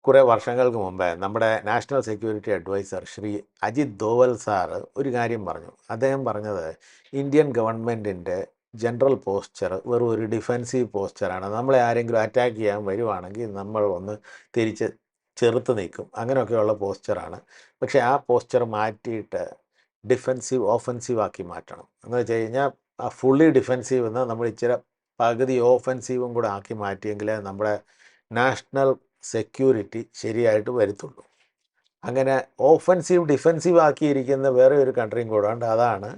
കുറേ വർഷങ്ങൾക്ക് മുമ്പേ നമ്മുടെ national security adviser Shri Ajit Doval sir ഒരു കാര്യം പറഞ്ഞു. അദ്ദേഹം പറഞ്ഞത് ഇന്ത്യൻ ഗവൺമെൻറ്റിൻ്റെ ജനറൽ പോസ്ചർ വെറും ഒരു ഡിഫെൻസീവ് പോസ്ചറാണ്. നമ്മളെ ആരെങ്കിലും അറ്റാക്ക് ചെയ്യാൻ വരുവാണെങ്കിൽ നമ്മൾ ഒന്ന് തിരിച്ച് ചെറുത്ത് നിൽക്കും, അങ്ങനെയൊക്കെയുള്ള പോസ്ചറാണ്. പക്ഷേ ആ പോസ്ചർ മാറ്റിയിട്ട് ഡിഫെൻസീവ് ഓഫെൻസീവ് ആക്കി മാറ്റണം. എന്ന് വെച്ച് കഴിഞ്ഞാൽ ആ ഫുള്ളി ഡിഫെൻസീവ് എന്ന് നമ്മൾ ഇച്ചിരി പകുതി ഓഫെൻസീവും കൂടെ ആക്കി മാറ്റിയെങ്കിലേ നമ്മുടെ നാഷണൽ സെക്യൂരിറ്റി ശരിയായിട്ട് വരുത്തുള്ളൂ. അങ്ങനെ ഓഫെൻസീവ് ഡിഫെൻസീവ് ആക്കിയിരിക്കുന്ന വേറെ ഒരു കൺട്രിയും കൂടെ ഉണ്ട്, അതാണ്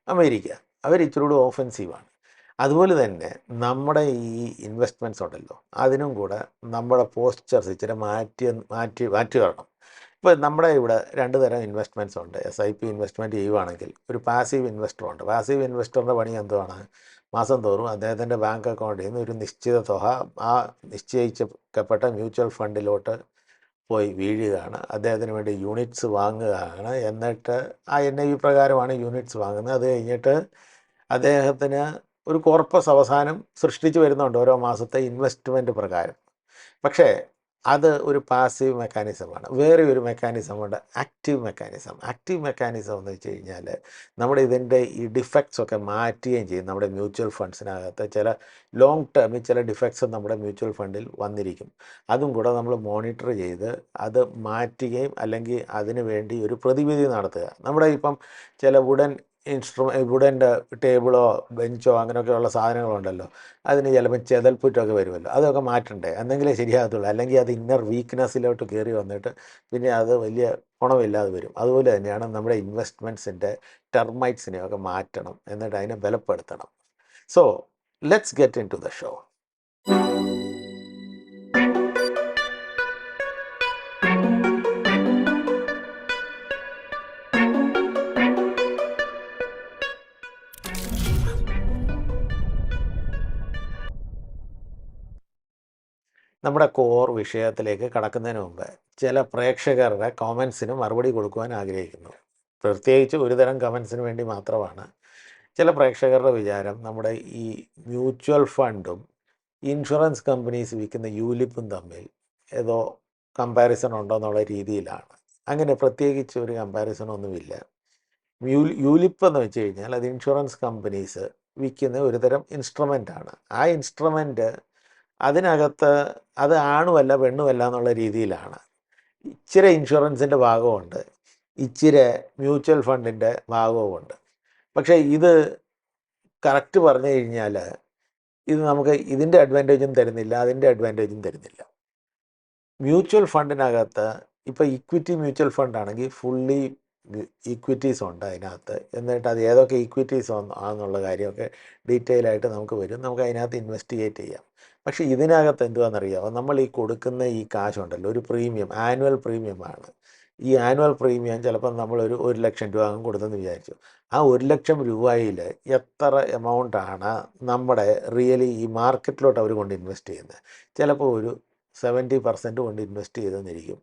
അമേരിക്ക. അവർ ഇച്ചിരി കൂടി ഓഫെൻസീവാണ്. അതുപോലെ തന്നെ നമ്മുടെ ഈ ഇൻവെസ്റ്റ്മെൻറ്റ്സ് ഉണ്ടല്ലോ, അതിനും കൂടെ നമ്മുടെ പോസ്ചർസ് ഇച്ചിരി മാറ്റി വരണം. ഇപ്പോൾ നമ്മുടെ ഇവിടെ രണ്ട് തരം ഇൻവെസ്റ്റ്മെൻറ്റ്സ് ഉണ്ട്. SIP ഇൻവെസ്റ്റ്മെൻറ്റ് ചെയ്യുവാണെങ്കിൽ ഒരു പാസീവ് ഇൻവെസ്റ്ററുണ്ട്. പാസീവ് ഇൻവെസ്റ്ററിൻ്റെ പണി എന്തുവാണ്? മാസം തോറും അദ്ദേഹത്തിൻ്റെ ബാങ്ക് അക്കൗണ്ടിൽ നിന്ന് ഒരു നിശ്ചിത തുക ആ നിശ്ചയിക്കപ്പെട്ട മ്യൂച്വൽ ഫണ്ടിലോട്ട് പോയി വീഴുകയാണ്. അദ്ദേഹത്തിന് വേണ്ടി യൂണിറ്റ്സ് വാങ്ങുകയാണ്. എന്നിട്ട് ആ NAV പ്രകാരമാണ് യൂണിറ്റ്സ് വാങ്ങുന്നത്. അത് കഴിഞ്ഞിട്ട് അദ്ദേഹത്തിന് ഒരു കോർപ്പസ് അവസാനം സൃഷ്ടിച്ച് വരുന്നുണ്ട് ഓരോ മാസത്തെ ഇൻവെസ്റ്റ്മെൻറ്റ് പ്രകാരം. പക്ഷേ അത് ഒരു പാസീവ് മെക്കാനിസമാണ്. വേറെ ഒരു മെക്കാനിസമുണ്ട്, ആക്റ്റീവ് മെക്കാനിസം. ആക്റ്റീവ് മെക്കാനിസം എന്ന് വെച്ച് കഴിഞ്ഞാൽ നമ്മുടെ ഇതിൻ്റെ ഈ ഡിഫക്ട്സ് ഒക്കെ മാറ്റുകയും ചെയ്യും. നമ്മുടെ മ്യൂച്വൽ ഫണ്ട്സിനകത്ത് ചില ലോങ് ടേമിൽ ചില ഡിഫക്ട്സ് നമ്മുടെ മ്യൂച്വൽ ഫണ്ടിൽ വന്നിരിക്കും. അതും കൂടെ നമ്മൾ മോണിറ്റർ ചെയ്ത് അത് മാറ്റുകയും അല്ലെങ്കിൽ അതിന് വേണ്ടി ഒരു പ്രതിവിധി നടത്തുക. നമ്മുടെ ഇപ്പം ചില വുഡൻ്റെ ടേബിളോ ബെഞ്ചോ അങ്ങനെയൊക്കെയുള്ള സാധനങ്ങളുണ്ടല്ലോ, അതിന് ചിലപ്പോൾ ചെതൽപ്പുറ്റൊക്കെ വരുമല്ലോ, അതൊക്കെ മാറ്റണ്ടേ, എന്നെങ്കിലേ ശരിയാകത്തുള്ളൂ. അല്ലെങ്കിൽ അത് ഇന്നർ വീക്ക്നെസ്സിലോട്ട് കയറി വന്നിട്ട് പിന്നെ അത് വലിയ ഗുണമില്ലാതെ വരും. അതുപോലെ തന്നെയാണ് നമ്മുടെ ഇൻവെസ്റ്റ്മെൻറ്റ്സിൻ്റെ ടെർമൈറ്റ്സിനെയൊക്കെ മാറ്റണം, എന്നിട്ട് അതിനെ ബലപ്പെടുത്തണം. So let's get in to the show. നമ്മുടെ കോർ വിഷയത്തിലേക്ക് കടക്കുന്നതിന് മുമ്പ് ചില പ്രേക്ഷകരുടെ കമൻസിന് മറുപടി കൊടുക്കുവാൻ ആഗ്രഹിക്കുന്നു. പ്രത്യേകിച്ച് ഒരു തരം കമൻസിന് വേണ്ടി മാത്രമാണ്. ചില പ്രേക്ഷകരുടെ വിചാരം നമ്മുടെ ഈ മ്യൂച്വൽ ഫണ്ടും ഇൻഷുറൻസ് കമ്പനീസ് വിൽക്കുന്ന യൂലിപ്പും തമ്മിൽ ഏതോ കമ്പാരിസൺ ഉണ്ടോ എന്നുള്ള രീതിയിലാണ്. അങ്ങനെ പ്രത്യേകിച്ച് ഒരു കമ്പാരിസണൊന്നുമില്ല. യൂലിപ്പ് എന്ന് വെച്ച് കഴിഞ്ഞാൽ അത് ഇൻഷുറൻസ് കമ്പനീസ് വിൽക്കുന്ന ഒരു തരം ഇൻസ്ട്രുമെൻ്റാണ്. ആ ഇൻസ്ട്രുമെൻറ്റ് അതിനകത്ത് അത് ആണുമല്ല പെണ്ണുമല്ല എന്നുള്ള രീതിയിലാണ്. ഇച്ചിരി ഇൻഷുറൻസിൻ്റെ ഭാഗമുണ്ട്, ഇച്ചിരി മ്യൂച്വൽ ഫണ്ടിൻ്റെ ഭാഗവുമുണ്ട്. പക്ഷേ ഇത് കറക്റ്റ് പറഞ്ഞു കഴിഞ്ഞാൽ ഇത് നമുക്ക് ഇതിൻ്റെ അഡ്വാൻറ്റേജും തരുന്നില്ല, അതിൻ്റെ അഡ്വാൻറ്റേജും തരുന്നില്ല. മ്യൂച്വൽ ഫണ്ടിനകത്ത് ഇപ്പോൾ ഇക്വിറ്റി മ്യൂച്വൽ ഫണ്ടാണെങ്കിൽ ഫുള്ളി ഈക്വിറ്റീസ് ഉണ്ട് അതിനകത്ത്. എന്നിട്ട് അത് ഏതൊക്കെ ഈക്വിറ്റീസ് ആണെന്നുള്ള കാര്യമൊക്കെ ഡീറ്റെയിൽ ആയിട്ട് നമുക്ക് വരും. നമുക്ക് അതിനകത്ത് ഇൻവെസ്റ്റിഗേറ്റ് ചെയ്യാം. പക്ഷേ ഇതിനകത്ത് എന്തുവാണെന്നറിയാമോ, നമ്മൾ ഈ കൊടുക്കുന്ന ഈ കാശുണ്ടല്ലോ, ഒരു പ്രീമിയം, ആനുവൽ പ്രീമിയമാണ്. ഈ ആനുവൽ പ്രീമിയം ചിലപ്പോൾ നമ്മളൊരു 1,00,000 രൂപ അങ്ങ് കൊടുത്തെന്ന് വിചാരിച്ചു. ആ 1,00,000 രൂപയിൽ എത്ര എമൗണ്ടാണ് നമ്മുടെ റിയലി ഈ മാർക്കറ്റിലോട്ട് അവർ കൊണ്ട് ഇൻവെസ്റ്റ് ചെയ്യുന്നത്? ചിലപ്പോൾ ഒരു 70% കൊണ്ട് ഇൻവെസ്റ്റ് ചെയ്തെന്നിരിക്കും.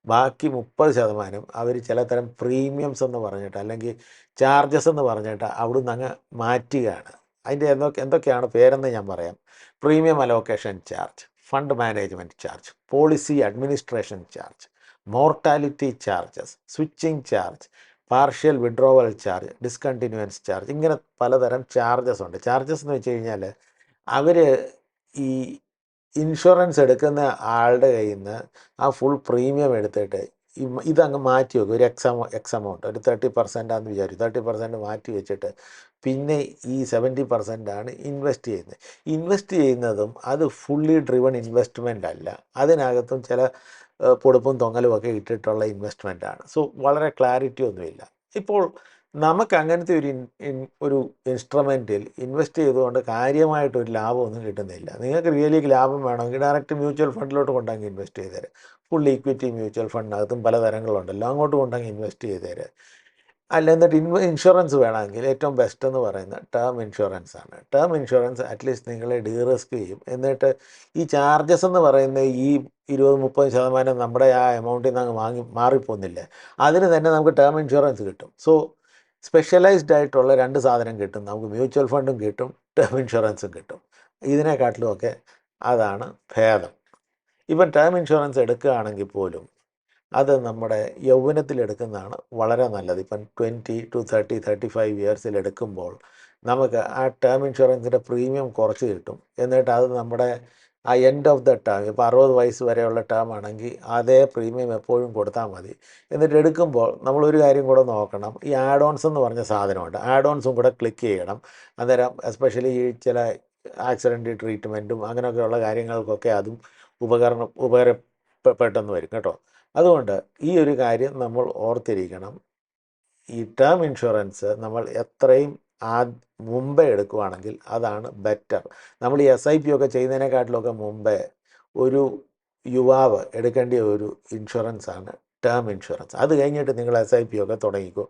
ബാക്കി 30% അവർ ചിലതരം പ്രീമിയംസ് എന്ന് പറഞ്ഞിട്ട് അല്ലെങ്കിൽ ചാർജസ് എന്ന് പറഞ്ഞിട്ട് അവിടുന്ന് അങ്ങ് മാറ്റുകയാണ്. അതിൻ്റെ എന്തൊക്കെയാണ് പേരെന്ന് ഞാൻ പറയാം. Premium allocation charge, fund management charge, policy administration charge, mortality charges, switching charge, partial withdrawal charge, discontinuance charge, ഇങ്ങനെ പലതരം ചാർജസ് ഉണ്ട്. ചാർജസ് എന്ന് വെച്ച് കഴിഞ്ഞാൽ അവർ ഈ ഇൻഷുറൻസ് എടുക്കുന്ന ആളുടെ കയ്യിൽ നിന്ന് ആ ഫുൾ പ്രീമിയം എടുത്തിട്ട് ഇതങ്ങ് മാറ്റി വെക്കും. ഒരു എക്സ് എമൗണ്ട്, ഒരു 30% വിചാരിച്ചു, 30% മാറ്റി വെച്ചിട്ട് പിന്നെ ഈ 70% ഇൻവെസ്റ്റ് ചെയ്യുന്നത്. ഇൻവെസ്റ്റ് ചെയ്യുന്നതും അത് ഫുള്ളി ഡ്രിവൺ ഇൻവെസ്റ്റ്മെൻ്റ് അല്ല, അതിനകത്തും ചില പൊടുപ്പും തൊങ്ങലും ഒക്കെ ഇട്ടിട്ടുള്ള ഇൻവെസ്റ്റ്മെൻറ്റാണ്. സോ വളരെ ക്ലാരിറ്റി ഒന്നുമില്ല. ഇപ്പോൾ നമുക്ക് അങ്ങനത്തെ ഒരു ഇൻസ്ട്രുമെൻറ്റിൽ ഇൻവെസ്റ്റ് ചെയ്തുകൊണ്ട് കാര്യമായിട്ടൊരു ലാഭമൊന്നും കിട്ടുന്നില്ല. നിങ്ങൾക്ക് റിയലി ലാഭം വേണമെങ്കിൽ ഡയറക്റ്റ് മ്യൂച്വൽ ഫണ്ടിലോട്ട് കൊണ്ടങ്ങ് ഇൻവെസ്റ്റ് ചെയ്തേര്. ഫുൾ ഈക്വിറ്റി മ്യൂച്വൽ ഫണ്ടിനകത്തും പലതരങ്ങളുണ്ടല്ലോ, അങ്ങോട്ട് കൊണ്ടങ്ങ് ഇൻവെസ്റ്റ് ചെയ്തേര്. അല്ല, എന്നിട്ട് ഇൻഷുറൻസ് വേണമെങ്കിൽ ഏറ്റവും ബെസ്റ്റ് എന്ന് പറയുന്നത് ടേം ഇൻഷുറൻസ് ആണ്. ടേം ഇൻഷുറൻസ് അറ്റ്ലീസ്റ്റ് നിങ്ങളെ ഡീറിസ്ക് ചെയ്യും. എന്നിട്ട് ഈ ചാർജസ് എന്ന് പറയുന്നത് ഈ 20-30% നമ്മുടെ ആ എമൗണ്ടിൽ നിന്ന് അങ്ങ് മാറിപ്പോകുന്നില്ലേ, അതിന് തന്നെ നമുക്ക് ടേം ഇൻഷുറൻസ് കിട്ടും. സോ സ്പെഷ്യലൈസ്ഡ് ആയിട്ടുള്ള രണ്ട് സാധനം കിട്ടും. നമുക്ക് മ്യൂച്വൽ ഫണ്ടും കിട്ടും, ടേം ഇൻഷുറൻസും കിട്ടും. ഇതിനെക്കാട്ടിലുമൊക്കെ അതാണ് ഭേദം. ഇപ്പം ടേം ഇൻഷുറൻസ് എടുക്കുകയാണെങ്കിൽ പോലും അത് നമ്മുടെ യൗവനത്തിലെടുക്കുന്നതാണ് വളരെ നല്ലത്. ഇപ്പം 20 to 30, 35 ഇയേഴ്സിൽ എടുക്കുമ്പോൾ നമുക്ക് ആ ടേം ഇൻഷുറൻസിൻ്റെ പ്രീമിയം കുറച്ച് കിട്ടും. എന്നിട്ട് അത് നമ്മുടെ ആ എൻഡ് ഓഫ് ദ ടേം, ഇപ്പോൾ 60 വയസ്സ് വരെയുള്ള ടേം ആണെങ്കിൽ അതേ പ്രീമിയം എപ്പോഴും കൊടുത്താൽ മതി. എന്നിട്ട് എടുക്കുമ്പോൾ നമ്മളൊരു കാര്യം കൂടെ നോക്കണം, ഈ ആഡ് ഓൺസ് എന്ന് പറഞ്ഞ സാധനമുണ്ട്. ആഡ് ഓൺസും കൂടെ ക്ലിക്ക് ചെയ്യണം. അന്നേരം എസ്പെഷ്യലി ഈ ചില ആക്സിഡൻറ്റ് ട്രീറ്റ്മെൻറ്റും അങ്ങനെയൊക്കെയുള്ള കാര്യങ്ങൾക്കൊക്കെ അതും ഉപകാരപ്പെട്ടെന്ന് വരും കേട്ടോ. അതുകൊണ്ട് ഈ ഒരു കാര്യം നമ്മൾ ഓർത്തിരിക്കണം. ഈ ടേം ഇൻഷുറൻസ് നമ്മൾ എത്രയും മുമ്പേ എടുക്കുകയാണെങ്കിൽ അതാണ് ബെറ്റർ. നമ്മൾ ഈ SIP ഒക്കെ ചെയ്യുന്നതിനെക്കാട്ടിലൊക്കെ മുമ്പേ ഒരു യുവാവ് എടുക്കേണ്ട ഒരു ഇൻഷുറൻസാണ് ടേം ഇൻഷുറൻസ്. അത് കഴിഞ്ഞിട്ട് നിങ്ങൾ SIP ഒക്കെ തുടങ്ങിക്കോ,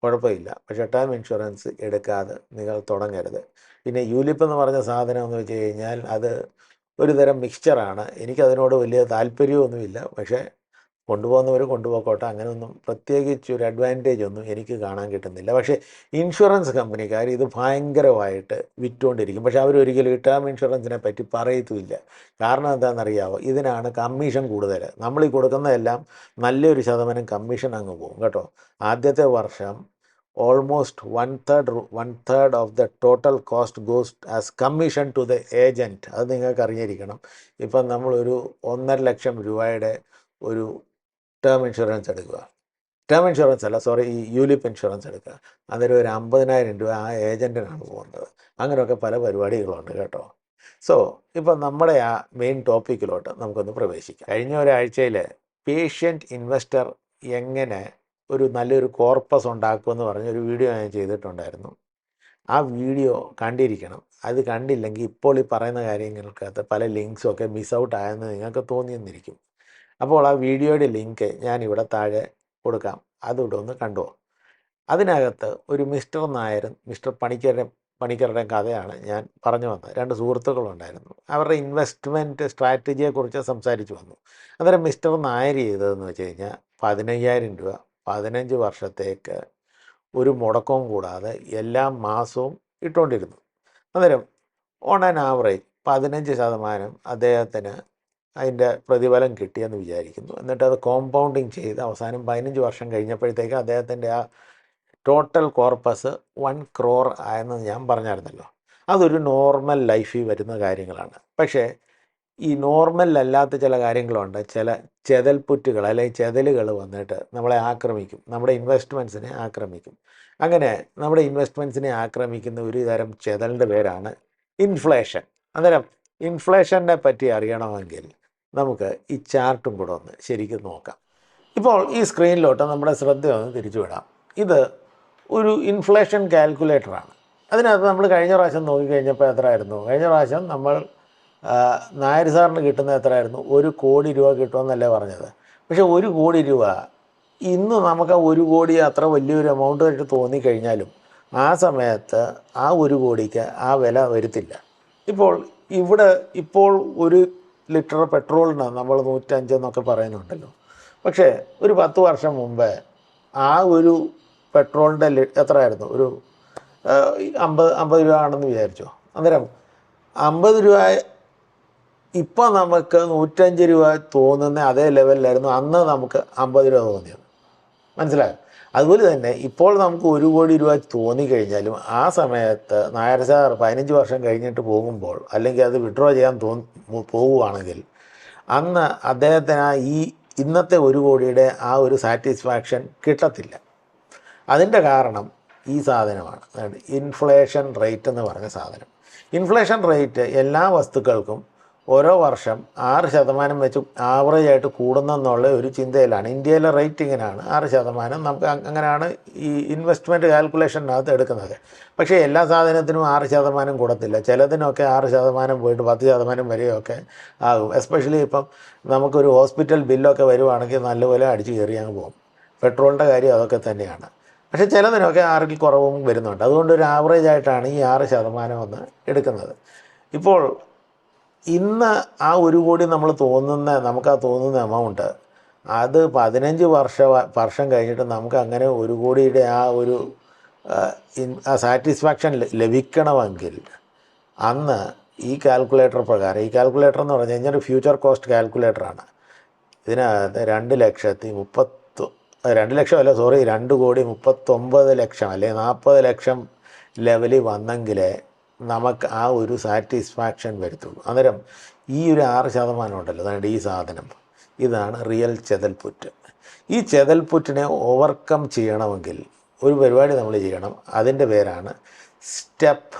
കുഴപ്പമില്ല. പക്ഷേ ടേം ഇൻഷുറൻസ് എടുക്കാതെ നിങ്ങൾ തുടങ്ങരുത്. പിന്നെ യുലിപ്പ് എന്ന് പറഞ്ഞ സാധനം എന്ന് വെച്ച് കഴിഞ്ഞാൽ അത് ഒരു തരം മിക്സ്ചറാണ്. എനിക്കതിനോട് വലിയ താല്പര്യമൊന്നുമില്ല. പക്ഷേ കൊണ്ടുപോകുന്നവർ കൊണ്ടുപോയിക്കോട്ടെ, അങ്ങനെയൊന്നും പ്രത്യേകിച്ചൊരു അഡ്വാൻറ്റേജ് ഒന്നും എനിക്ക് കാണാൻ കിട്ടുന്നില്ല. പക്ഷേ ഇൻഷുറൻസ് കമ്പനിക്കാർ ഇത് ഭയങ്കരമായിട്ട് വിറ്റുകൊണ്ടിരിക്കും. പക്ഷേ അവരൊരിക്കലും ഈ ടേം ഇൻഷുറൻസിനെ പറ്റി പറയത്തുമില്ല. കാരണം എന്താണെന്നറിയാമോ? ഇതിനാണ് കമ്മീഷൻ കൂടുതൽ. നമ്മൾ ഈ കൊടുക്കുന്നതെല്ലാം നല്ലൊരു ശതമാനം കമ്മീഷൻ അങ്ങ് പോകും കേട്ടോ. ആദ്യത്തെ വർഷം almost one third of the total cost goes as commission to the agent. അത് നിങ്ങൾക്ക് അറിഞ്ഞിരിക്കണം. ഇപ്പം നമ്മളൊരു 1.5 ലക്ഷം രൂപയുടെ ഒരു ടേം ഇൻഷുറൻസ് എടുക്കുക, ടേം ഇൻഷുറൻസ് അല്ല, സോറി, ഈ യുലിപ്പ് ഇൻഷുറൻസ് എടുക്കുക. അന്നേരം ഒരു 50,000 രൂപ ആ ഏജൻറ്റിനാണ് പോകുന്നത്. അങ്ങനെയൊക്കെ പല പരിപാടികളുണ്ട് കേട്ടോ. സോ ഇപ്പം നമ്മുടെ ആ മെയിൻ ടോപ്പിക്കിലോട്ട് നമുക്കൊന്ന് പ്രവേശിക്കാം. കഴിഞ്ഞ ഒരാഴ്ചയിൽ പേഷ്യൻ്റ് ഇൻവെസ്റ്റർ എങ്ങനെ ഒരു നല്ലൊരു കോർപ്പസ് ഉണ്ടാക്കുമെന്ന് പറഞ്ഞൊരു വീഡിയോ ഞാൻ ചെയ്തിട്ടുണ്ടായിരുന്നു. ആ വീഡിയോ കണ്ടിരിക്കണം. അത് കണ്ടില്ലെങ്കിൽ ഇപ്പോൾ ഈ പറയുന്ന കാര്യങ്ങൾക്കകത്ത് പല ലിങ്ക്സും ഒക്കെ മിസ് ഔട്ട് ആയെന്ന് നിങ്ങൾക്ക് തോന്നിയെന്നിരിക്കും. അപ്പോൾ ആ വീഡിയോയുടെ ലിങ്ക് ഞാനിവിടെ താഴെ കൊടുക്കാം. അതുകൂടെ ഒന്ന് കണ്ടോ. അതിനകത്ത് ഒരു മിസ്റ്റർ നായരും മിസ്റ്റർ പണിക്കരുടെയും കഥയാണ് ഞാൻ പറഞ്ഞു വന്നത്. 2 സുഹൃത്തുക്കളുണ്ടായിരുന്നു. അവരുടെ ഇൻവെസ്റ്റ്മെൻറ്റ് സ്ട്രാറ്റജിയെക്കുറിച്ച് സംസാരിച്ചു വന്നു. അന്നേരം മിസ്റ്റർ നായർ ചെയ്തതെന്ന് വെച്ച് കഴിഞ്ഞാൽ 15,000 രൂപ 15 വർഷത്തേക്ക് ഒരു മുടക്കവും കൂടാതെ എല്ലാ മാസവും ഇട്ടുകൊണ്ടിരുന്നു. അന്നേരം ഓൺ ആൻ ആവറേജ് 15% അദ്ദേഹത്തിന് അതിൻ്റെ പ്രതിഫലം കിട്ടിയെന്ന് വിചാരിക്കുന്നു. എന്നിട്ട് അത് കോമ്പൗണ്ടിങ് ചെയ്ത് അവസാനം 15 വർഷം കഴിഞ്ഞപ്പോഴത്തേക്ക് അദ്ദേഹത്തിൻ്റെ ആ ടോട്ടൽ കോർപ്പസ് 1 crore ആയെന്ന് ഞാൻ പറഞ്ഞായിരുന്നല്ലോ. അതൊരു നോർമൽ ലൈഫിൽ വരുന്ന കാര്യങ്ങളാണ്. പക്ഷേ ഈ നോർമൽ അല്ലാത്ത ചില കാര്യങ്ങളുണ്ട്. ചില ചെതൽപ്പുറ്റുകൾ അല്ലെങ്കിൽ ചെതലുകൾ വന്നിട്ട് നമ്മളെ ആക്രമിക്കും, നമ്മുടെ ഇൻവെസ്റ്റ്മെൻറ്റ്സിനെ ആക്രമിക്കും. അങ്ങനെ നമ്മുടെ ഇൻവെസ്റ്റ്മെൻറ്റ്സിനെ ആക്രമിക്കുന്ന ഒരു തരം ചെതലിൻ്റെ പേരാണ് ഇൻഫ്ലേഷൻ. അന്നേരം ഇൻഫ്ലേഷനെ പറ്റി അറിയണമെങ്കിൽ നമുക്ക് ഈ ചാർട്ടും കൂടെ ഒന്ന് ശരിക്കും നോക്കാം. ഇപ്പോൾ ഈ സ്ക്രീനിലോട്ട് നമ്മുടെ ശ്രദ്ധ ഒന്ന് തിരിച്ചു വിടാം. ഇത് ഒരു ഇൻഫ്ലേഷൻ കാൽക്കുലേറ്ററാണ്. അതിനകത്ത് നമ്മൾ കഴിഞ്ഞ പ്രാവശ്യം നോക്കിക്കഴിഞ്ഞപ്പോൾ എത്രയായിരുന്നു? കഴിഞ്ഞ പ്രാവശ്യം നമ്മൾ നായർ സാറിന് കിട്ടുന്ന എത്രയായിരുന്നു? 1 കോടി രൂപ കിട്ടുമെന്നല്ലേ പറഞ്ഞത്. പക്ഷേ 1 കോടി രൂപ ഇന്ന് നമുക്ക് 1 കോടി അത്ര വലിയൊരു എമൗണ്ട് ആയിട്ട് തോന്നിക്കഴിഞ്ഞാലും ആ സമയത്ത് ആ 1 കോടിക്ക് ആ വില വരുത്തില്ല. ഇപ്പോൾ 1 ലിറ്റർ പെട്രോളിന് നമ്മൾ 105 എന്നൊക്കെ പറയുന്നുണ്ടല്ലോ. പക്ഷേ ഒരു 10 വർഷം മുമ്പേ ആ ഒരു പെട്രോളിൻ്റെ എത്രയായിരുന്നു? ഒരു 50 രൂപ ആണെന്ന് വിചാരിച്ചോ. അന്നേരം 50 രൂപ ഇപ്പം നമുക്ക് 105 രൂപ തോന്നുന്ന അതേ ലെവലിലായിരുന്നു അന്ന് നമുക്ക് 50 രൂപ തോന്നിയത്. മനസ്സിലായോ? അതുപോലെ തന്നെ ഇപ്പോൾ നമുക്ക് 1 കോടി രൂപ തോന്നിക്കഴിഞ്ഞാലും ആ സമയത്ത് നായർ സാർ 15 വർഷം കഴിഞ്ഞിട്ട് പോകുമ്പോൾ, അല്ലെങ്കിൽ അത് വിഡ്രോ ചെയ്യാൻ പോവുകയാണെങ്കിൽ അന്ന് അദ്ദേഹത്തിന് ഈ ഇന്നത്തെ 1 കോടിയുടെ ആ ഒരു സാറ്റിസ്ഫാക്ഷൻ കിട്ടത്തില്ല. അതിൻ്റെ കാരണം ഈ സാധനമാണ്, ഇൻഫ്ലേഷൻ റേറ്റ് എന്ന് പറഞ്ഞ സാധനം. ഇൻഫ്ലേഷൻ റേറ്റ് എല്ലാ വസ്തുക്കൾക്കും ഓരോ വർഷം 6% വെച്ച് ആവറേജായിട്ട് കൂടുന്നെന്നുള്ള ഒരു ചിന്തയിലാണ്. ഇന്ത്യയിലെ റേറ്റ് ഇങ്ങനെയാണ്, 6%. നമുക്ക് അങ്ങനെയാണ് ഈ ഇൻവെസ്റ്റ്മെൻറ്റ് കാൽക്കുലേഷനകത്ത് എടുക്കുന്നത്. പക്ഷേ എല്ലാ സാധനത്തിനും 6% കൂടത്തില്ല. ചിലതിനൊക്കെ 6% പോയിട്ട് 10% വരെയൊക്കെ ആകും. എസ്പെഷ്യലി ഇപ്പം നമുക്കൊരു ഹോസ്പിറ്റൽ ബില്ലൊക്കെ വരുവാണെങ്കിൽ നല്ലപോലെ അടിച്ച് കയറി അങ്ങ് പോകും. പെട്രോളിൻ്റെ കാര്യം അതൊക്കെ തന്നെയാണ്. പക്ഷേ ചിലതിനൊക്കെ 6-ൽ കുറവും വരുന്നുണ്ട്. അതുകൊണ്ട് ഒരു ആവറേജായിട്ടാണ് ഈ 6% ഒന്ന് എടുക്കുന്നത്. ഇപ്പോൾ ഇന്ന് ആ 1 കോടി നമുക്ക് ആ തോന്നുന്ന എമൗണ്ട് അത് 15 വർഷം കഴിഞ്ഞിട്ട് നമുക്ക് അങ്ങനെ 1 കോടിയുടെ ആ സാറ്റിസ്ഫാക്ഷൻ ലഭിക്കണമെങ്കിൽ അന്ന് ഈ കാൽക്കുലേറ്റർ പ്രകാരം, ഈ കാൽക്കുലേറ്റർ എന്ന് പറഞ്ഞു കഴിഞ്ഞാൽ ഒരു ഫ്യൂച്ചർ കോസ്റ്റ് കാൽക്കുലേറ്ററാണ്. ഇതിനകത്ത് 2,00,000 അല്ലെങ്കിൽ 40 ലക്ഷം ലെവലിൽ വന്നെങ്കിലേ നമുക്ക് ആ ഒരു സാറ്റിസ്ഫാക്ഷൻ വരത്തുള്ളൂ. അന്നേരം ഈ ഒരു 6% ഉണ്ടല്ലോ, അതായത് ഈ സാധനം, ഇതാണ് റിയൽ ചെതൽപ്പുറ്റ്. ഈ ചെതൽപ്പുറ്റിനെ ഓവർകം ചെയ്യണമെങ്കിൽ ഒരു പരിപാടി നമ്മൾ ചെയ്യണം. അതിൻ്റെ പേരാണ് സ്റ്റെപ്പ്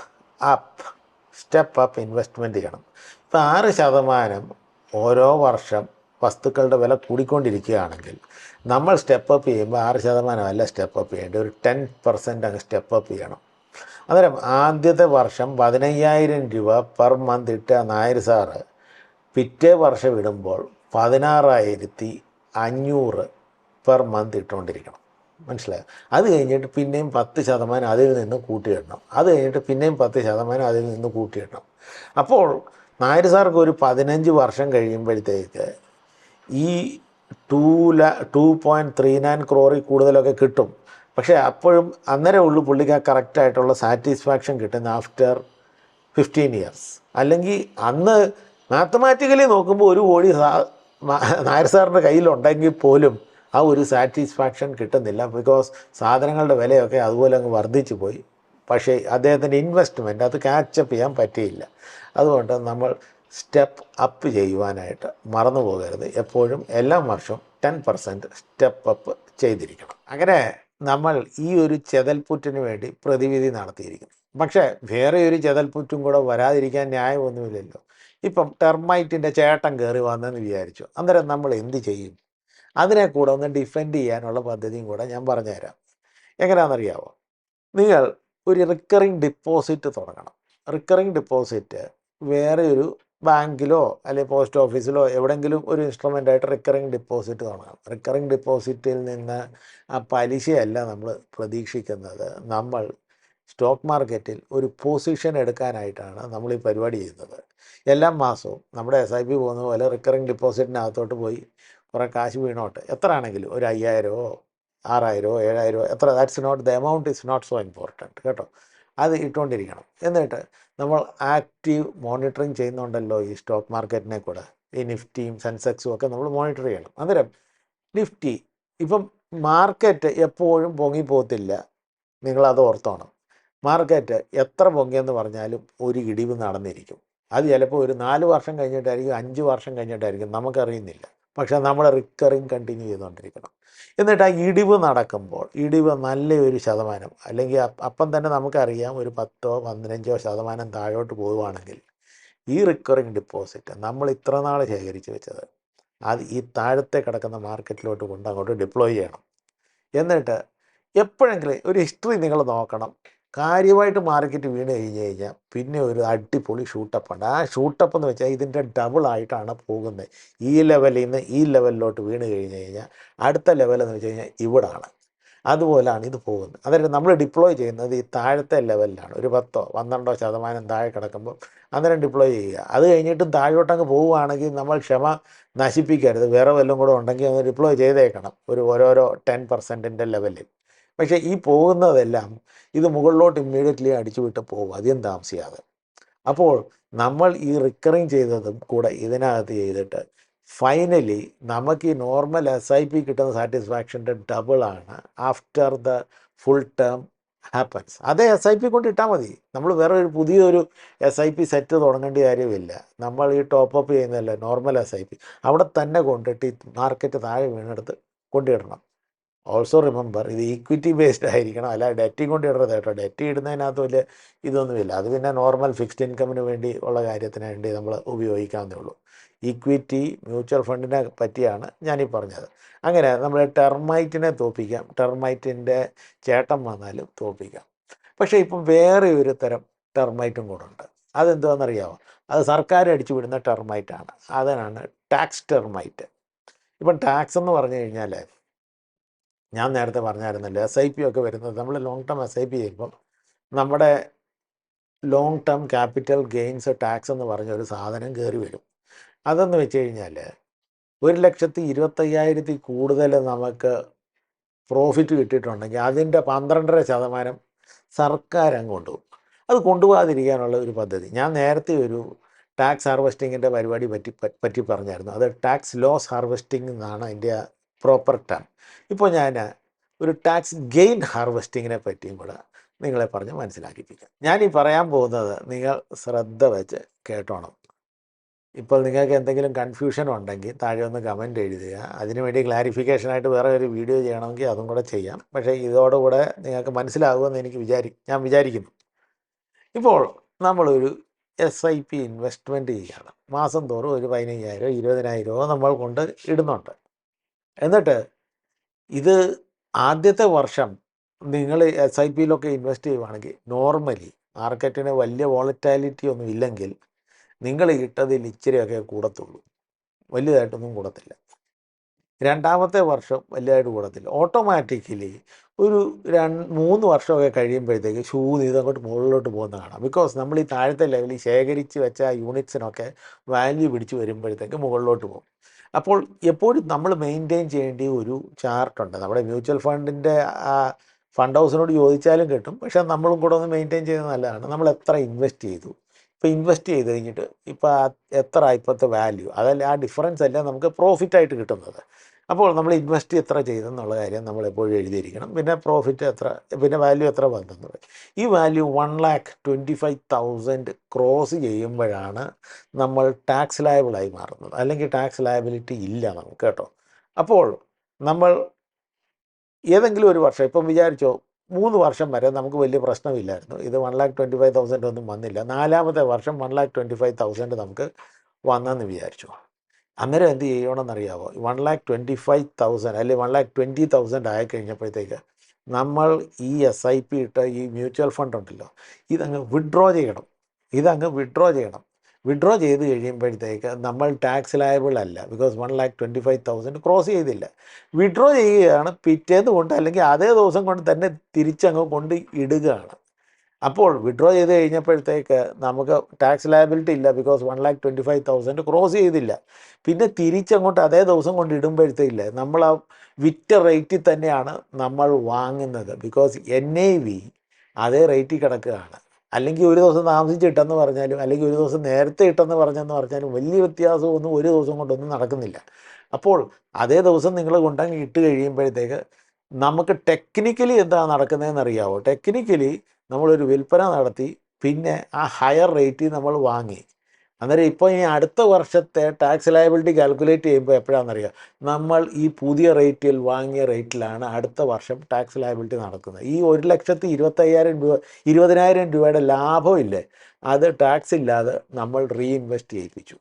അപ്പ് ഇൻവെസ്റ്റ്മെൻറ്റ് ചെയ്യണം. ഇപ്പോൾ 6% ഓരോ വർഷം വസ്തുക്കളുടെ വില കൂടിക്കൊണ്ടിരിക്കുകയാണെങ്കിൽ നമ്മൾ സ്റ്റെപ്പ് അപ്പ് ചെയ്യുമ്പോൾ 6% അല്ല സ്റ്റെപ്പ് അപ്പ് ചെയ്യേണ്ടത്, ഒരു 10% അങ്ങ് സ്റ്റെപ്പ് അപ്പ് ചെയ്യണം. അന്നേരം ആദ്യത്തെ വർഷം 15,000 രൂപ പെർ മന്ത് ഇട്ട നായർ സാറ് പിറ്റേ വർഷം ഇടുമ്പോൾ 16,500 പെർ മന്ത് ഇട്ടുകൊണ്ടിരിക്കണം. മനസ്സിലായോ? അത് കഴിഞ്ഞിട്ട് പിന്നെയും 10% അതിൽ നിന്ന് കൂട്ടിയിടണം. അത് കഴിഞ്ഞിട്ട് പിന്നെയും 10% അതിൽ നിന്ന് കൂട്ടിയിടണം. അപ്പോൾ നായർ സാർക്ക് ഒരു 15 വർഷം കഴിയുമ്പോഴത്തേക്ക് ഈ 2.39 crore കൂടുതലൊക്കെ കിട്ടും. പക്ഷേ അപ്പോഴും അന്നേരം ഉള്ളു പുള്ളിക്ക് ആ കറക്റ്റായിട്ടുള്ള സാറ്റിസ്ഫാക്ഷൻ കിട്ടുന്ന ആഫ്റ്റർ 15 ഇയേഴ്സ്. അല്ലെങ്കിൽ അന്ന് മാത്തമാറ്റിക്കലി നോക്കുമ്പോൾ 1 കോടി നായർ സാറിൻ്റെ കയ്യിലുണ്ടെങ്കിൽ പോലും ആ ഒരു സാറ്റിസ്ഫാക്ഷൻ കിട്ടുന്നില്ല. ബിക്കോസ് സാധനങ്ങളുടെ വിലയൊക്കെ അതുപോലെ അങ്ങ് വർദ്ധിച്ചു പോയി. പക്ഷേ അദ്ദേഹത്തിൻ്റെ ഇൻവെസ്റ്റ്മെൻറ്റ് അത് ക്യാച്ചപ്പ് ചെയ്യാൻ പറ്റിയില്ല. അതുകൊണ്ട് നമ്മൾ സ്റ്റെപ്പ് അപ്പ് ചെയ്യുവാനായിട്ട് മറന്നു പോകരുത്. എപ്പോഴും എല്ലാ വർഷവും 10% സ്റ്റെപ്പ് അപ്പ് ചെയ്തിരിക്കണം. അങ്ങനെ നമ്മൾ ഈ ഒരു ചെതൽപ്പുറ്റിന് വേണ്ടി പ്രതിവിധി നടത്തിയിരിക്കുന്നു. പക്ഷേ വേറെ ഒരു ചെതൽപ്പുറ്റും കൂടെ വരാതിരിക്കാൻ ന്യായമൊന്നുമില്ലല്ലോ. ഇപ്പം ടെർമൈറ്റിൻ്റെ ചേട്ടൻ കയറി വന്നെന്ന് വിചാരിച്ചു. അന്നേരം നമ്മൾ എന്ത് ചെയ്യും? അതിനെ കൂടെ ഒന്ന് ഡിഫെൻഡ് ചെയ്യാനുള്ള പദ്ധതിയും കൂടെ ഞാൻ പറഞ്ഞുതരാം. എങ്ങനെയാണെന്നറിയാമോ? നിങ്ങൾ ഒരു റിക്കറിങ് ഡിപ്പോസിറ്റ് തുടങ്ങണം. റിക്കറിങ് ഡിപ്പോസിറ്റ് വേറെ ഒരു ബാങ്കിലോ അല്ലെങ്കിൽ പോസ്റ്റ് ഓഫീസിലോ എവിടെയെങ്കിലും ഒരു ഇൻസ്ട്രുമെൻ്റായിട്ട് റിക്കറിങ് ഡിപ്പോസിറ്റ് തുടങ്ങണം. റിക്കറിങ് ഡിപ്പോസിറ്റിൽ നിന്ന് ആ പലിശയല്ല നമ്മൾ പ്രതീക്ഷിക്കുന്നത്. നമ്മൾ സ്റ്റോക്ക് മാർക്കറ്റിൽ ഒരു പൊസിഷൻ എടുക്കാനായിട്ടാണ് നമ്മൾ ഈ പരിപാടി ചെയ്യുന്നത്. എല്ലാ മാസവും നമ്മുടെ SIP പോകുന്ന പോലെ റിക്കറിങ് ഡിപ്പോസിറ്റിനകത്തോട്ട് പോയി കുറേ കാശ് വീണോട്ട്, എത്ര ആണെങ്കിലും ഒരു 5,000 6,000 7,000 എത്ര, that's not the amount is not so important കേട്ടോ. അത് ഇട്ടുകൊണ്ടിരിക്കണം. എന്നിട്ട് നമ്മൾ ആക്റ്റീവ് മോണിറ്ററിങ് ചെയ്യുന്നുണ്ടല്ലോ ഈ സ്റ്റോക്ക് മാർക്കറ്റിനെ കൂടെ. ഈ നിഫ്റ്റിയും സെൻസെക്സും ഒക്കെ നമ്മൾ മോണിറ്റർ ചെയ്യണം. അന്നേരം നിഫ്റ്റി ഇപ്പം മാർക്കറ്റ് എപ്പോഴും പൊങ്ങിപ്പോകത്തില്ല, നിങ്ങളത് ഓർത്തോണം. മാർക്കറ്റ് എത്ര പൊങ്ങിയെന്ന് പറഞ്ഞാലും ഒരു ഇടിവ് നടന്നിരിക്കും. അത് ചിലപ്പോൾ ഒരു 4 വർഷം കഴിഞ്ഞിട്ടായിരിക്കും, 5 വർഷം കഴിഞ്ഞിട്ടായിരിക്കും, നമുക്കറിയുന്നില്ല. പക്ഷേ നമ്മൾ റിക്കറിങ് കണ്ടിന്യൂ ചെയ്തുകൊണ്ടിരിക്കണം. എന്നിട്ട് ആ ഇടിവ് നടക്കുമ്പോൾ ഇടിവ് നല്ലൊരു ശതമാനം അല്ലെങ്കിൽ അപ്പം തന്നെ നമുക്കറിയാം ഒരു 10-15% താഴോട്ട് പോവുകയാണെങ്കിൽ ഈ റിക്കറിങ് ഡിപ്പോസിറ്റ് നമ്മൾ ഇത്ര നാൾ ശേഖരിച്ച് വെച്ചത് അത് ഈ താഴത്തെ കിടക്കുന്ന മാർക്കറ്റിലോട്ട് കൊണ്ട് അങ്ങോട്ട് ഡിപ്ലോയ് ചെയ്യണം. എന്നിട്ട് എപ്പോഴെങ്കിലും ഒരു ഹിസ്റ്ററി നിങ്ങൾ നോക്കണം. കാര്യമായിട്ട് മാർക്കറ്റ് വീണ് കഴിഞ്ഞ് കഴിഞ്ഞാൽ പിന്നെ ഒരു അടിപൊളി ഷൂട്ടപ്പ് ഉണ്ട്. ആ ഷൂട്ടപ്പ് എന്ന് വെച്ചാൽ ഇതിൻ്റെ ഡബിളായിട്ടാണ് പോകുന്നത്. ഈ ലെവലിൽ നിന്ന് ഈ ലെവലിലോട്ട് വീണ് കഴിഞ്ഞ് കഴിഞ്ഞാൽ അടുത്ത ലെവലെന്ന് വെച്ച് കഴിഞ്ഞാൽ ഇവിടാണ്. അതുപോലെയാണ് ഇത് പോകുന്നത്. അതായത് നമ്മൾ ഡിപ്ലോയ് ചെയ്യുന്നത് ഈ താഴത്തെ ലെവലിലാണ്. ഒരു 10-12% താഴെ കിടക്കുമ്പോൾ അന്നേരം ഡിപ്ലോയ് ചെയ്യുക. അത് കഴിഞ്ഞിട്ടും താഴോട്ടങ്ങ് പോവുകയാണെങ്കിൽ നമ്മൾ ക്ഷമ നശിപ്പിക്കരുത്. വേറെ വല്ലതും കൂടെ ഉണ്ടെങ്കിൽ ഒന്ന് ഡിപ്ലോയ് ചെയ്തേക്കണം ഒരു ഓരോരോ 10% ലെവലിൽ. പക്ഷേ ഈ പോകുന്നതെല്ലാം ഇത് മുകളിലോട്ട് ഇമ്മീഡിയറ്റ്ലി അടിച്ചു വിട്ട് പോകും അധികം താമസിയാതെ. അപ്പോൾ നമ്മൾ ഈ റിക്കറിങ് ചെയ്തതും കൂടെ ഇതിനകത്ത് ചെയ്തിട്ട് ഫൈനലി നമുക്ക് ഈ നോർമൽ SIP കിട്ടുന്ന സാറ്റിസ്ഫാക്ഷൻ്റെ ഡബിളാണ് after the full term happens. അതേ SIP കൊണ്ട് ഇട്ടാൽ മതി. നമ്മൾ വേറെ ഒരു പുതിയൊരു SIP സെറ്റ് തുടങ്ങേണ്ട കാര്യമില്ല. നമ്മൾ ഈ ടോപ്പപ്പ് ചെയ്യുന്നതല്ല നോർമൽ SIP അവിടെ തന്നെ കൊണ്ടിട്ട് ഈ മാർക്കറ്റ് താഴെ വീണെടുത്ത് കൊണ്ടിടണം. ഓൾസോ റിമെമ്പർ ഇത് ഈക്വിറ്റി ബേസ്ഡ് ആയിരിക്കണം, അല്ല ഡെറ്റി കൊണ്ട് ഇടരുത് കേട്ടോ. ഡെറ്റി ഇടുന്നതിനകത്ത് വലിയ ഇതൊന്നുമില്ല. അത് പിന്നെ നോർമൽ ഫിക്സ്ഡ് ഇൻകമിന് വേണ്ടി ഉള്ള കാര്യത്തിന് വേണ്ടി നമ്മൾ ഉപയോഗിക്കാവുന്നേ ഉള്ളൂ. ഈക്വിറ്റി മ്യൂച്വൽ ഫണ്ടിനെ പറ്റിയാണ് ഞാനീ പറഞ്ഞത്. അങ്ങനെ നമ്മൾ ടെർമൈറ്റിനെ തോൽപ്പിക്കാം, ടെർമൈറ്റിൻ്റെ ചേട്ടൻ വന്നാലും തോൽപ്പിക്കാം. പക്ഷേ ഇപ്പം വേറെ ഒരു തരം ടെർമൈറ്റും കൂടെ ഉണ്ട്. അതെന്തുവാണെന്നറിയാമോ? അത് സർക്കാർ അടിച്ചു വിടുന്ന ടെർമൈറ്റാണ്. അതിനാണ് ടാക്സ് ടെർമൈറ്റ്. ഇപ്പം ടാക്സ് എന്ന് പറഞ്ഞു കഴിഞ്ഞാൽ ഞാൻ നേരത്തെ പറഞ്ഞായിരുന്നല്ലോ SIP ഒക്കെ വരുന്നത് നമ്മൾ ലോങ് ടേം SIP ചെയ്യുമ്പം നമ്മുടെ long term capital gains tax എന്ന് പറഞ്ഞൊരു സാധനം കയറി വരും. അതെന്ന് വെച്ച് കഴിഞ്ഞാൽ 1,25,000 കൂടുതൽ നമുക്ക് പ്രോഫിറ്റ് കിട്ടിയിട്ടുണ്ടെങ്കിൽ അതിൻ്റെ 12.5% സർക്കാർ അങ്ങ് കൊണ്ടുപോകും. അത് കൊണ്ടുപോകാതിരിക്കാനുള്ള ഒരു പദ്ധതി. ഞാൻ നേരത്തെ ഒരു ടാക്സ് ഹാർവെസ്റ്റിങ്ങിൻ്റെ പരിപാടി പറ്റി പറഞ്ഞായിരുന്നു. അത് ടാക്സ് ലോസ് ഹാർവെസ്റ്റിംഗ് എന്നാണ് അതിൻ്റെ പ്രോപ്പർ ടേം. ഇപ്പോൾ ഞാൻ ഒരു ടാക്സ് ഗെയിൻ ഹാർവെസ്റ്റിങ്ങിനെ പറ്റിയും കൂടെ നിങ്ങളെ പറഞ്ഞ് മനസ്സിലാക്കിപ്പിക്കാം. ഞാനീ പറയാൻ പോകുന്നത് നിങ്ങൾ ശ്രദ്ധ വെച്ച് കേട്ടോണം. ഇപ്പോൾ നിങ്ങൾക്ക് എന്തെങ്കിലും കൺഫ്യൂഷൻ ഉണ്ടെങ്കിൽ താഴെ ഒന്ന് കമൻറ്റ് എഴുതുക. അതിനുവേണ്ടി ക്ലാരിഫിക്കേഷനായിട്ട് വേറെ ഒരു വീഡിയോ ചെയ്യണമെങ്കിൽ അതും കൂടെ ചെയ്യാം. പക്ഷേ ഇതോടുകൂടെ നിങ്ങൾക്ക് മനസ്സിലാകുമെന്ന് ഞാൻ വിചാരിക്കുന്നു. ഇപ്പോൾ നമ്മളൊരു SIP ഇൻവെസ്റ്റ്മെൻറ്റ് ചെയ്യുകയാണ്. മാസം തോറും ഒരു 15,000 20,000 നമ്മൾ കൊണ്ട് ഇടുന്നുണ്ട്. എന്നിട്ട് ഇത് ആദ്യത്തെ വർഷം നിങ്ങൾ SIPയിലൊക്കെ ഇൻവെസ്റ്റ് ചെയ്യുവാണെങ്കിൽ നോർമലി മാർക്കറ്റിന് വലിയ വോളറ്റാലിറ്റി ഒന്നും ഇല്ലെങ്കിൽ നിങ്ങൾ ഇട്ടതിൽ ഇച്ചിരിയൊക്കെ കൂടത്തുള്ളൂ, വലുതായിട്ടൊന്നും കൂടത്തില്ല. രണ്ടാമത്തെ വർഷം വലുതായിട്ട് കൂടത്തില്ല. ഓട്ടോമാറ്റിക്കലി ഒരു 3 വർഷമൊക്കെ കഴിയുമ്പോഴത്തേക്ക് ഇതങ്ങോട്ട് മുകളിലോട്ട് പോകുന്ന കാണാം. ബിക്കോസ് നമ്മൾ ഈ താഴത്തെ ലെവലിൽ ശേഖരിച്ച് വെച്ച യൂണിറ്റ്സിനൊക്കെ വാല്യൂ പിടിച്ച് വരുമ്പോഴത്തേക്ക് മുകളിലോട്ട് പോകും. അപ്പോൾ എപ്പോഴും നമ്മൾ മെയിൻറ്റെയിൻ ചെയ്യേണ്ട ഒരു ചാർട്ടുണ്ട്. നമ്മുടെ മ്യൂച്വൽ ഫണ്ടിൻ്റെ ഫണ്ട് ഹൗസിനോട് ചോദിച്ചാലും കിട്ടും. പക്ഷേ നമ്മളും കൂടെ ഒന്ന് മെയിൻറ്റെയിൻ ചെയ്യുന്നത് നല്ലതാണ്. നമ്മൾ എത്ര ഇൻവെസ്റ്റ് ചെയ്തു, ഇപ്പോൾ ഇൻവെസ്റ്റ് ചെയ്ത് കഴിഞ്ഞിട്ട് ഇപ്പോൾ എത്ര ഇപ്പോഴത്തെ വാല്യൂ, അതല്ല ആ ഡിഫറൻസ് അല്ല നമുക്ക് പ്രോഫിറ്റായിട്ട് കിട്ടുന്നത്. അപ്പോൾ നമ്മൾ ഇൻവെസ്റ്റ് എത്ര ചെയ്തെന്നുള്ള കാര്യം നമ്മൾ എപ്പോഴും എഴുതിയിരിക്കണം. പിന്നെ പ്രോഫിറ്റ് എത്ര, പിന്നെ വാല്യൂ എത്ര വന്നെന്ന് പറയും. ഈ വാല്യൂ 1,25,000 ക്രോസ് ചെയ്യുമ്പോഴാണ് നമ്മൾ ടാക്സ് ലയബിളായി മാറുന്നത്. അല്ലെങ്കിൽ ടാക്സ് ലയബിലിറ്റി ഇല്ല നമുക്ക്, കേട്ടോ. അപ്പോൾ നമ്മൾ ഏതെങ്കിലും ഒരു വർഷം, ഇപ്പം വിചാരിച്ചോ 3 വർഷം വരെ നമുക്ക് വലിയ പ്രശ്നമില്ലായിരുന്നു. ഇത് 1,25,000 ഒന്നും വന്നില്ല. 4ാമത്തെ വർഷം 1,25,000 നമുക്ക് വന്നെന്ന് വിചാരിച്ചു. അന്നേരം എന്ത് ചെയ്യണമെന്നറിയാമോ? 1,25,000 അല്ലെങ്കിൽ 1,20,000 ആയി കഴിഞ്ഞപ്പോഴത്തേക്ക് നമ്മൾ ഈ SIP ഇട്ട ഈ മ്യൂച്വൽ ഫണ്ട് ഉണ്ടല്ലോ, ഇതങ്ങ് വിഡ്രോ ചെയ്യണം. വിഡ്രോ ചെയ്ത് കഴിയുമ്പോഴത്തേക്ക് നമ്മൾ ടാക്സ് ലയബിൾ അല്ല. ബിക്കോസ് 1,25,000 ക്രോസ് ചെയ്തില്ല. വിഡ്രോ ചെയ്യുകയാണ് പിറ്റേന്ന് കൊണ്ട്, അല്ലെങ്കിൽ അതേ ദിവസം കൊണ്ട് തന്നെ തിരിച്ചങ്ങ് കൊണ്ട് ഇടുകയാണ്. അപ്പോൾ വിഡ്രോ ചെയ്ത് കഴിഞ്ഞപ്പോഴത്തേക്ക് നമുക്ക് ടാക്സ് ലയബിലിറ്റി ഇല്ല. ബിക്കോസ് 1,25,000 ക്രോസ് ചെയ്തില്ല. പിന്നെ തിരിച്ചങ്ങോട്ട് അതേ ദിവസം കൊണ്ട് ഇടുമ്പോഴത്തേക്കില്ല, നമ്മൾ ആ വിറ്റ റേറ്റിൽ തന്നെയാണ് നമ്മൾ വാങ്ങുന്നത്. ബിക്കോസ് NAV അതേ റേറ്റിൽ കിടക്കുകയാണ്. അല്ലെങ്കിൽ ഒരു ദിവസം താമസിച്ച് ഇട്ടെന്ന് പറഞ്ഞാലും, അല്ലെങ്കിൽ ഒരു ദിവസം നേരത്തെ ഇട്ടെന്ന് പറഞ്ഞാലും വലിയ വ്യത്യാസമൊന്നും ഒരു ദിവസം കൊണ്ടൊന്നും നടക്കുന്നില്ല. അപ്പോൾ അതേ ദിവസം നിങ്ങൾ കൊണ്ടങ്ങ് ഇട്ട് കഴിയുമ്പോഴത്തേക്ക് നമുക്ക് ടെക്നിക്കലി എന്താണ് നടക്കുന്നതെന്ന് അറിയാമോ? ടെക്നിക്കലി നമ്മളൊരു വിൽപ്പന നടത്തി, പിന്നെ ആ ഹയർ റേറ്റിൽ നമ്മൾ വാങ്ങി. അന്നേരം ഇപ്പോൾ ഈ അടുത്ത വർഷത്തെ ടാക്സ് ലയബിലിറ്റി കാൽക്കുലേറ്റ് ചെയ്യുമ്പോൾ എപ്പോഴാണെന്നറിയാം, നമ്മൾ ഈ പുതിയ റേറ്റിൽ വാങ്ങിയ റേറ്റിലാണ് അടുത്ത വർഷം ടാക്സ് ലയബിലിറ്റി നടക്കുന്നത്. ഈ 1,25,000 രൂപയുടെ ലാഭമില്ലേ, അത് ടാക്സ് ഇല്ലാതെ നമ്മൾ റീഇൻവെസ്റ്റ് ചെയ്യിപ്പിച്ചു.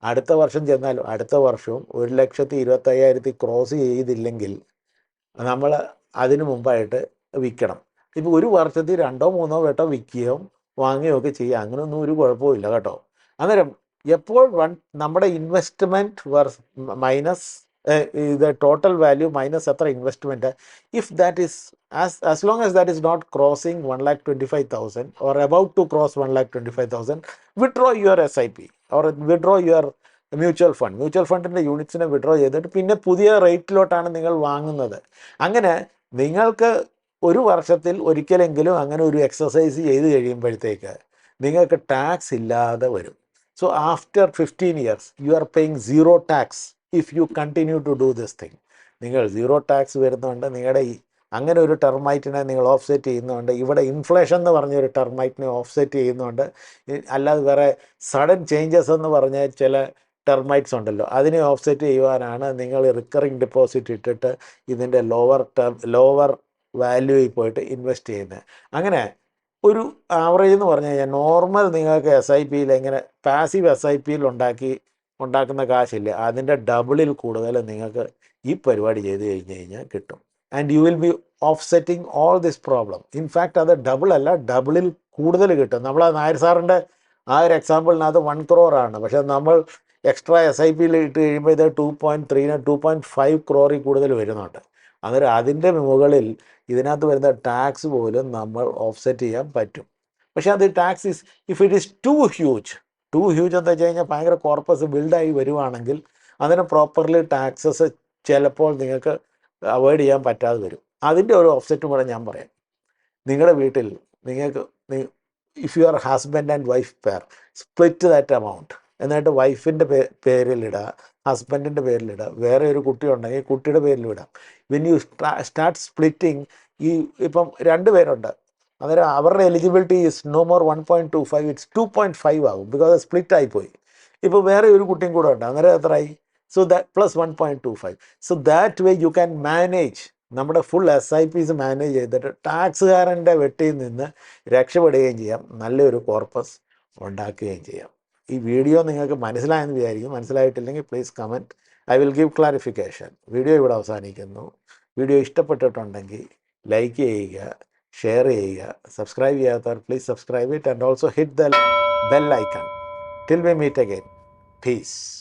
അടുത്ത വർഷം ചെന്നാലും അടുത്ത വർഷവും 1,25,000 ക്രോസ് ചെയ്തില്ലെങ്കിൽ നമ്മൾ അതിന് മുമ്പായിട്ട് വിൽക്കണം. ഇപ്പോൾ ഒരു വർഷത്തിൽ 2 or 3 വട്ടം വിൽക്കുകയോ വാങ്ങുകയോ ഒക്കെ ചെയ്യുക. അങ്ങനെയൊന്നും ഒരു കുഴപ്പമില്ല, കേട്ടോ. അന്നേരം എപ്പോൾ നമ്മുടെ ഇൻവെസ്റ്റ്മെൻറ്റ് മൈനസ് ഇത് ടോട്ടൽ വാല്യൂ മൈനസ് എത്ര investment, if that is as long as that is not crossing 1,25,000 or about to cross 1,25,000, withdraw your SIP or withdraw your mutual ഫണ്ടിൻ്റെ യൂണിറ്റ്സിനെ വിഡ്രോ ചെയ്തിട്ട് പിന്നെ പുതിയ റേറ്റിലോട്ടാണ് നിങ്ങൾ വാങ്ങുന്നത്. അങ്ങനെ നിങ്ങൾക്ക് ഒരു വർഷത്തിൽ ഒരിക്കലെങ്കിലും അങ്ങനെ ഒരു എക്സസൈസ് ചെയ്ത് കഴിയുമ്പോഴത്തേക്ക് നിങ്ങൾക്ക് ടാക്സ് ഇല്ലാതെ വരും. So after 15 years you are paying 0 tax if you continue to do this thing. നിങ്ങൾ 0 ടാക്സ് വരുന്നുണ്ട്. നിങ്ങളുടെ അങ്ങനെ ഒരു ടെർമൈറ്റിനെ നിങ്ങൾ ഓഫ്സെറ്റ് ചെയ്യുന്നുണ്ട്. ഇവിടെ ഇൻഫ്ലേഷൻ എന്ന് പറഞ്ഞൊരു ടെർമൈറ്റിനെ ഓഫ്സെറ്റ് ചെയ്യുന്നുണ്ട്. അല്ലാതെ വേറെ സഡൻ ചേഞ്ചസ് എന്ന് പറഞ്ഞ ചില ടെർമൈറ്റ്സ് ഉണ്ടല്ലോ, അതിനെ ഓഫ്സെറ്റ് ചെയ്യുവാനാണ് നിങ്ങൾ റിക്കറിങ് ഡെപ്പോസിറ്റ് ഇട്ടിട്ട് ഇതിൻ്റെ ലോവർ വാല്യൂയിൽ പോയിട്ട് ഇൻവെസ്റ്റ് ചെയ്യുന്നത്. അങ്ങനെ ഒരു ആവറേജ് എന്ന് പറഞ്ഞു കഴിഞ്ഞാൽ നോർമൽ നിങ്ങൾക്ക് SIPയിൽ എങ്ങനെ പാസീവ് SIPയിൽ ഉണ്ടാക്കുന്ന കാശില്ലേ, അതിൻ്റെ ഡബിളിൽ കൂടുതൽ നിങ്ങൾക്ക് ഈ പരിപാടി ചെയ്ത് കഴിഞ്ഞാൽ കിട്ടും. And you will be offsetting all this problem. In fact അത് ഡബിളിൽ കൂടുതൽ കിട്ടും. നമ്മൾ ആ നായർ സാറിൻ്റെ ആ ഒരു എക്സാമ്പിളിനകത്ത് 1 crore ആണ്. പക്ഷേ നമ്മൾ എക്സ്ട്രാ SIPയിൽ ഇട്ട് കഴിയുമ്പോൾ ഇത് 2.3 2.5 crore കൂടുതൽ വരുന്നുണ്ട്. അന്നേരം അതിൻ്റെ മുകളിൽ ഇതിനകത്ത് വരുന്ന ടാക്സ് പോലും നമ്മൾ ഓഫ്സെറ്റ് ചെയ്യാൻ പറ്റും. പക്ഷേ അത് tax if it is too huge എന്താ വെച്ച് കഴിഞ്ഞാൽ ഭയങ്കര കോർപ്പസ് ബിൽഡായി വരുവാണെങ്കിൽ അതിന് പ്രോപ്പർലി ടാക്സസ് ചിലപ്പോൾ നിങ്ങൾക്ക് അവോയ്ഡ് ചെയ്യാൻ പറ്റാതെ വരും. അതിൻ്റെ ഒരു ഓഫ്സെറ്റും കൂടെ ഞാൻ പറയാം. നിങ്ങളുടെ വീട്ടിൽ നിങ്ങൾക്ക് if you are husband and wife pair, split that amount. എന്നിട്ട് വൈഫിൻ്റെ പേരിലിടുക, ഹസ്ബൻഡിൻ്റെ പേരിലിടുക, വേറെ ഒരു കുട്ടി ഉണ്ടെങ്കിൽ കുട്ടിയുടെ പേരിലിടാം. വെൻ യു സ്റ്റാർട്ട് സ്പ്ലിറ്റിംഗ്, ഈ ഇപ്പം 2 പേരുണ്ട്, അന്നേരം അവരുടെ eligibility is no more 1.25, it's 2.5 ആകും, ബിക്കോസ് സ്പ്ലിറ്റ് ആയിപ്പോയി. ഇപ്പോൾ വേറെ ഒരു കുട്ടിയും കൂടെ ഉണ്ട്, അന്നേരം എത്രയായി? So that plus 1.25. So that way you can manage നമ്മുടെ ഫുൾ SIPs മാനേജ് ചെയ്തിട്ട് ടാക്സുകാരൻ്റെ വെട്ടിയിൽ നിന്ന് രക്ഷപ്പെടുകയും ചെയ്യാം, നല്ലൊരു കോർപ്പസ് ഉണ്ടാക്കുകയും ചെയ്യാം. ഈ വീഡിയോ നിങ്ങൾക്ക് മനസ്സിലായെന്ന് വിചാരിക്കും. മനസ്സിലായിട്ടില്ലെങ്കിൽ please comment, I will give clarification. Video ഇവിടെ അവസാനിക്കുന്നു. വീഡിയോ ഇഷ്ടപ്പെട്ടിട്ടുണ്ടെങ്കിൽ ലൈക്ക് ചെയ്യുക, ഷെയർ ചെയ്യുക, സബ്സ്ക്രൈബ് ചെയ്യാത്തവർ please subscribe it, and also hit the bell icon. Till we meet again, peace.